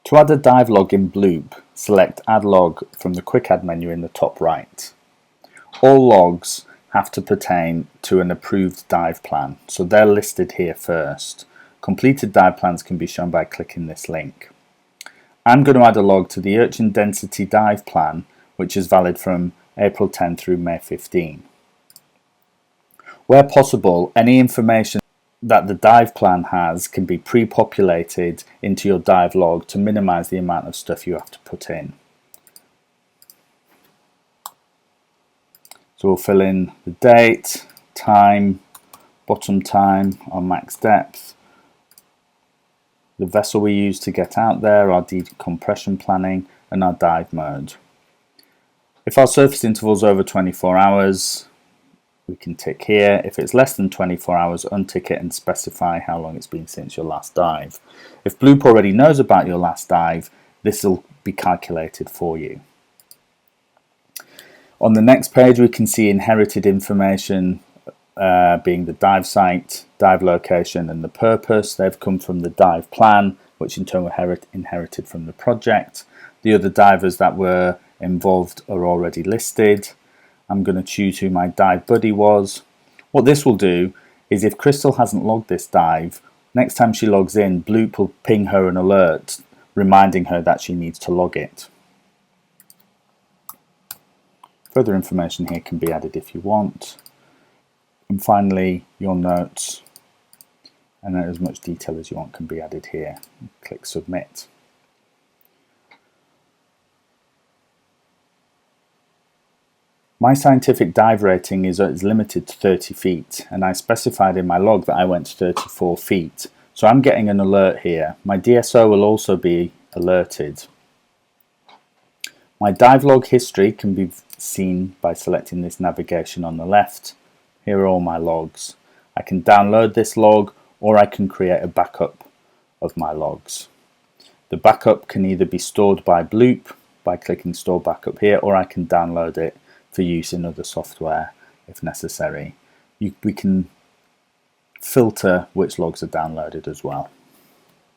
To add a dive log in Bloop, select Add Log from the Quick Add menu in the top right. All logs have to pertain to an approved dive plan, so they're listed here first. Completed dive plans can be shown by clicking this link. I'm going to add a log to the Urchin Density Dive Plan, which is valid from April 10 through May 15. Where possible, any information that the dive plan has can be pre-populated into your dive log to minimize the amount of stuff you have to put in. So we'll fill in the date, time, bottom time, our max depth, the vessel we use to get out there, our decompression planning, and our dive mode. If our surface interval is over 24 hours, we can tick here. If it's less than 24 hours, untick it and specify how long it's been since your last dive. If Bloop already knows about your last dive, this will be calculated for you. On the next page, we can see inherited information being the dive site, dive location, and the purpose. They've come from the dive plan, which in turn were inherited from the project. The other divers that were involved are already listed. I'm going to choose who my dive buddy was. What this will do is if Crystal hasn't logged this dive, next time she logs in, Bloop will ping her an alert reminding her that she needs to log it. Further information here can be added if you want. And finally, your notes, and as much detail as you want can be added here. Click Submit. My scientific dive rating is limited to 30 feet, and I specified in my log that I went to 34 feet. So I'm getting an alert here. My DSO will also be alerted. My dive log history can be seen by selecting this navigation on the left. Here are all my logs. I can download this log, or I can create a backup of my logs. The backup can either be stored by Bloop by clicking Store Backup here, or I can download it for use in other software if necessary. We can filter which logs are downloaded as well.